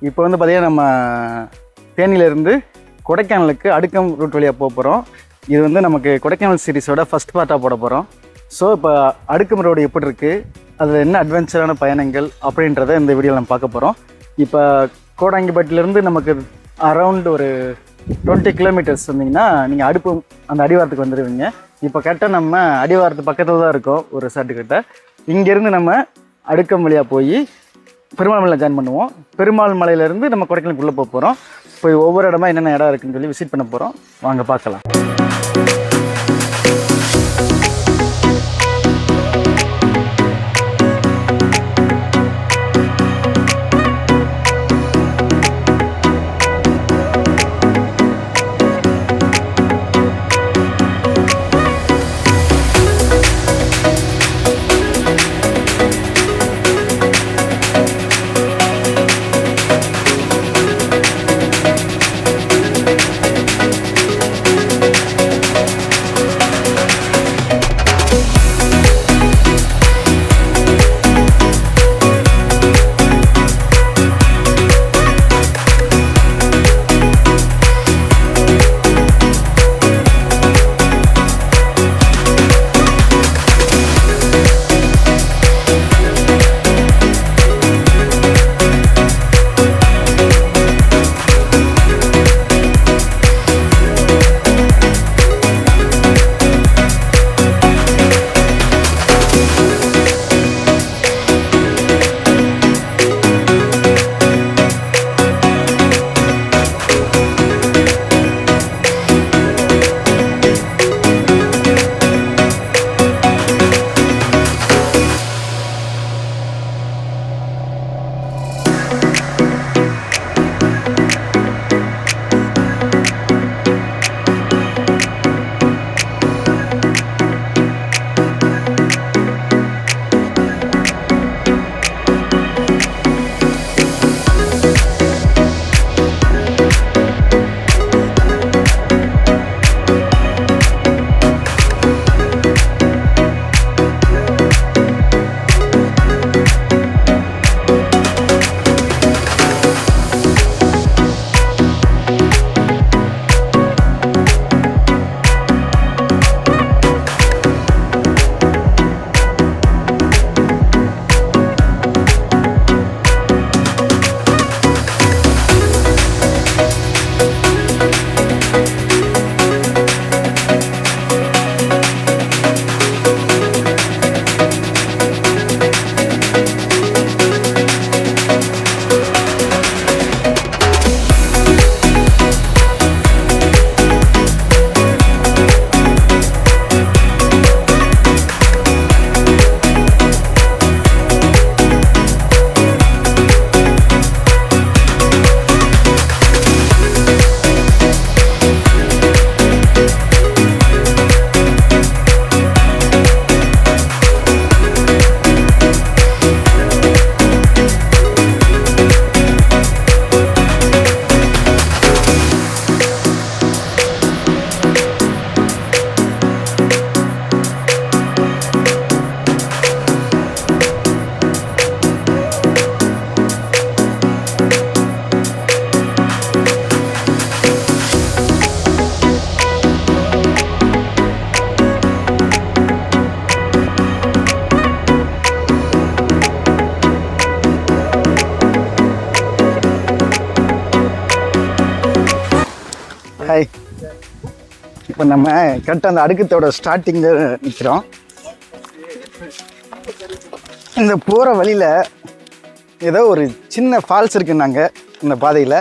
இப்போ வந்து பார்த்தீங்கன்னா நம்ம தேனியிலேருந்து கொடைக்கானலுக்கு அடுக்கம் ரூட் வழியாக போக போகிறோம். இது வந்து நமக்கு கொடைக்கானல் சீரிஸோட ஃபஸ்ட் பார்ட்டாக போட போகிறோம். ஸோ இப்போ அடுக்கம் ரோடு எப்படி இருக்குது, அதில் என்ன அட்வென்ச்சரான பயணங்கள் அப்படின்றத இந்த வீடியோவில் நம்ம பார்க்க போகிறோம். இப்போ கோடாங்கிப்பட்டிலேருந்து நமக்கு அரவுண்ட் ஒரு 20 கிலோமீட்டர்ஸ் வந்தீங்கன்னா நீங்கள் அடுப்பு அந்த அடிவாரத்துக்கு வந்துடுவீங்க. இப்போ கரெக்டாக நம்ம அடிவாரத்து பக்கத்தில் தான் இருக்கோம், ஒரு ரிசார்ட்டுக்கிட்ட. இங்கேருந்து நம்ம அடுக்கம் வழியாக போய் பெருமாள் மலையில் ஜாயின் பண்ணுவோம். பெருமாள் மலையிலேருந்து நம்ம கொடைக்கானலுக்குள்ளே போக போகிறோம். போய் ஒவ்வொரு இடமா என்னென்ன இடம் இருக்குதுன்னு சொல்லி விசிட் பண்ண போகிறோம். வாங்க பார்க்கலாம். ஹாய். இப்போ நம்ம கரெக்டாக அந்த அடுக்கத்தோட ஸ்டார்டிங்கில் நிற்கிறோம். இந்த போகிற வழியில் ஏதோ ஒரு சின்ன ஃபால்ஸ் இருக்குன்னாங்க இந்த பாதையில்.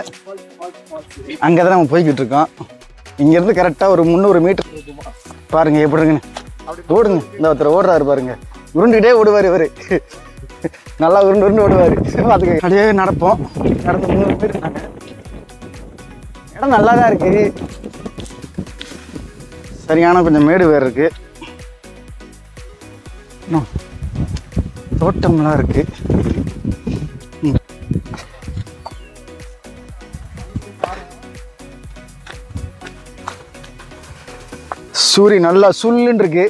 அங்கே தான் நம்ம போய்கிட்டு இருக்கோம். இங்கேருந்து கரெக்டாக ஒரு 300 மீட்டர் பாருங்கள் எப்படி இருக்குன்னு. ஓடுங்க, இந்த ஒருத்தர் ஓடுறாரு பாருங்க, உருண்டுக்கிட்டே ஓடுவார் இவர். நல்லா உருண்டு ஓடுவார். பார்த்துக்க அப்படியே நடப்போம். நடந்து 300 மீட்டர் இருக்காங்க. இடம் நல்லா தான் இருக்குது. சரியான கொஞ்சம் மேடு வேறு இருக்கு. தோட்டம்லாம் இருக்கு. சூரியன் நல்லா சுல்லுன்னு இருக்கு.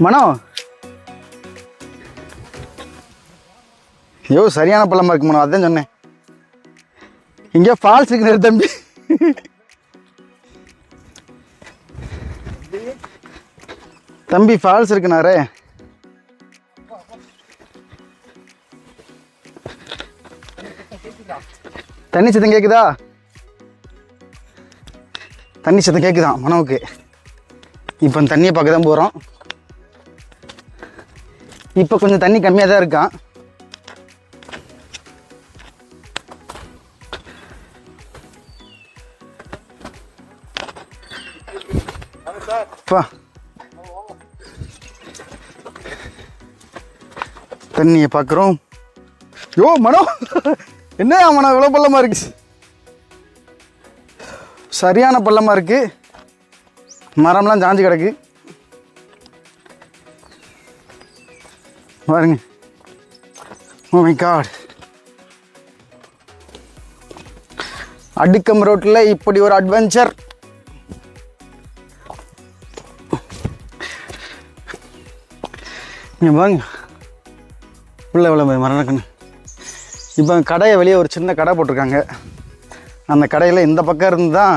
மனோ, ஐயோ சரியான பள்ளமா இருக்கு மனோ. அதான் சொன்னேன், இங்கே ஃபால்ஸ் இருக்கு தம்பி. தம்பி ஃபால்ஸ் இருக்குனாரே. தண்ணி சத்தம் கேட்குதா? தண்ணி சத்தம் கேட்குதான் மனோவுக்கு. இப்போ தண்ணியை பார்க்க தான் போகிறோம். இப்போ கொஞ்சம் தண்ணி கம்மியாக தான் இருக்கான். தண்ணியை பார்க்குறோம். யோ மனோ, என்ன மனோ இவ்வளோ பள்ளமாக இருக்கு? சரியான பள்ளமாக இருக்கு. மரம்லாம் சாஞ்சு கிடக்கு பாருங்க. Oh my God. அடுக்கம் ரோட்டில் இப்படி ஒரு அட்வென்ச்சர். பாருங்க உள்ள எவ்வளோ மரணக்கண்ணு. இப்போ கடையை வெளியே ஒரு சின்ன கடை போட்டிருக்காங்க. அந்த கடையில் இந்த பக்கம் இருந்து தான்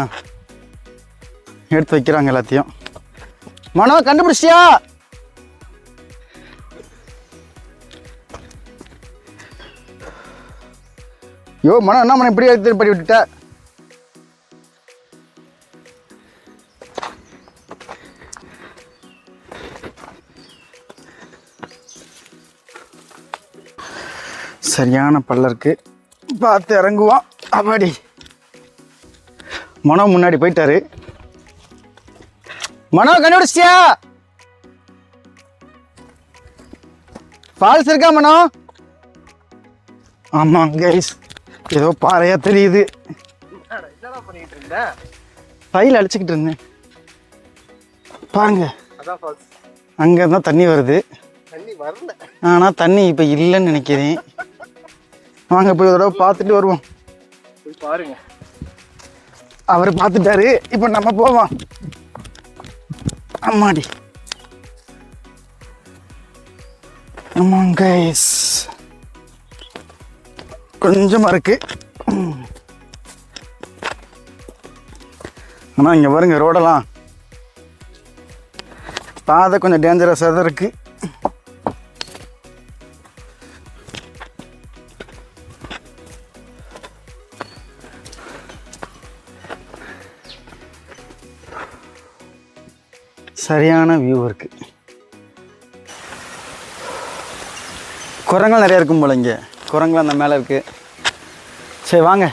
எடுத்து வைக்கிறாங்க எல்லாத்தையும். மனோ கண்டுபிடிச்சியா? யோ மனோ, என்ன மனம் இப்படி எடுத்து படி விட்டுட்ட? சரியான பல்ல இருக்கு, பார்த்து இறங்குவோம். அப்பாடி. மனோ முன்னாடி போயிட்டாரு. மனோ கண்டுபிடிச்சியா? ஃபால்ஸ் இருக்கா மனோ? ஆமாம் கைஸ், ஏதோ பாறையா தெரியுது. ஃபைல் அடிச்சுக்கிட்டு இருந்தேன் பாருங்க. அங்கே தான் தண்ணி வருது. ஆனால் தண்ணி இப்போ இல்லைன்னு நினைக்கிறேன். வாங்க போய் ஒரு தடவை பார்த்துட்டு வருவோம். பாருங்க, அவர் பார்த்துட்டாரு. இப்போ நம்ம போவோம். அம்மாடி. ஆமாம் கைஸ், கொஞ்சமாக இருக்கு. ஆனால் இங்கே பாருங்க, ரோடெல்லாம் பாதை கொஞ்சம் டேஞ்சரஸாக தான் இருக்குது. சரியான வியூ இருக்குது. குரங்கள் நிறையா இருக்கும் போல் இங்கே. குரங்குலாம் அந்த மேலே இருக்குது. சரி வாங்க,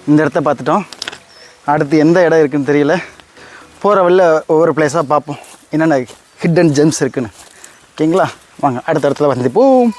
இந்த இடத்த பார்த்துட்டோம். அடுத்து எந்த இடம் இருக்குதுன்னு தெரியல. போகிற வழியில் ஒவ்வொரு பிளேஸாக பார்ப்போம் என்னென்ன ஹிடன் ஜெம்ஸ் இருக்குன்னு. ஓகேங்களா? வாங்க அடுத்த இடத்துல வந்து போவோம்.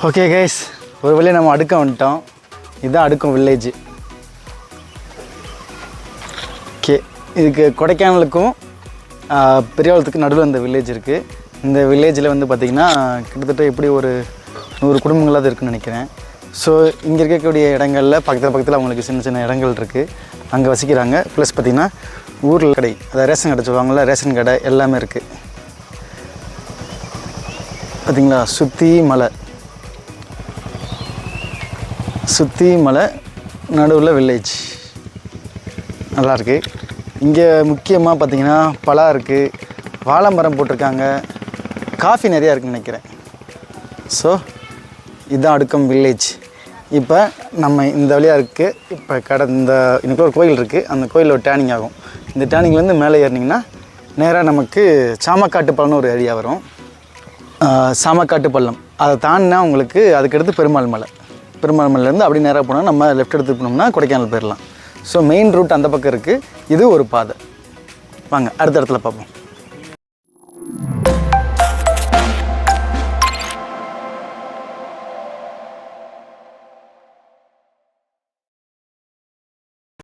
ஓகே கைஸ், ஒரு வழியாக நம்ம அடுக்கம் வந்துட்டோம். இதுதான் அடுக்கம் வில்லேஜ். ஓகே, இதுக்கு கொடைக்கானலுக்கும் பெரியாளத்துக்கு நடுவில் இந்த வில்லேஜ் இருக்குது. இந்த வில்லேஜில் வந்து பார்த்திங்கன்னா கிட்டத்தட்ட எப்படி ஒரு 100 குடும்பங்களாவது இருக்குதுன்னு நினைக்கிறேன். ஸோ இங்கே இருக்கக்கூடிய இடங்களில் பக்கத்தில் அவங்களுக்கு சின்ன சின்ன இடங்கள் இருக்குது, அங்கே வசிக்கிறாங்க. ப்ளஸ் பார்த்திங்கன்னா ஊரில் கடை, அதாவது ரேஷன் கடை சொல்லுவாங்கள்ல, ரேஷன் கடை எல்லாமே இருக்குது. பார்த்திங்களா, சுற்றி மலை நடுவில் வில்லேஜ் நல்லாயிருக்கு. இங்கே முக்கியமாக பார்த்திங்கன்னா பலா இருக்குது, வாழை மரம் போட்டிருக்காங்க, காஃபி நிறையா இருக்குதுன்னு நினைக்கிறேன். ஸோ இதுதான் அடுக்கம் வில்லேஜ். இப்போ நம்ம இந்த வழியாக இருக்குது. இப்போ இன்னைக்கு ஒரு கோயில் இருக்குது, அந்த கோயிலில் ஒரு டேனிங் ஆகும். இந்த டேனிங்லேருந்து மேலே ஏறினீங்கன்னா நேராக நமக்கு சாமக்காட்டு பள்ளம்னு ஒரு ஏரியா வரும். சாமக்காட்டு பள்ளம் அதை தாண்டினா உங்களுக்கு அதுக்கடுத்து பெருமாள் மலைலேருந்து அப்படி நேராக போனால் நம்ம லெஃப்ட் எடுத்து போனோம்னா கொடைக்கானல் போயிடலாம். ஸோ மெயின் ரூட் அந்த பக்கம் இருக்குது, இது ஒரு பாதை. வாங்க அடுத்த இடத்துல பார்ப்போம்.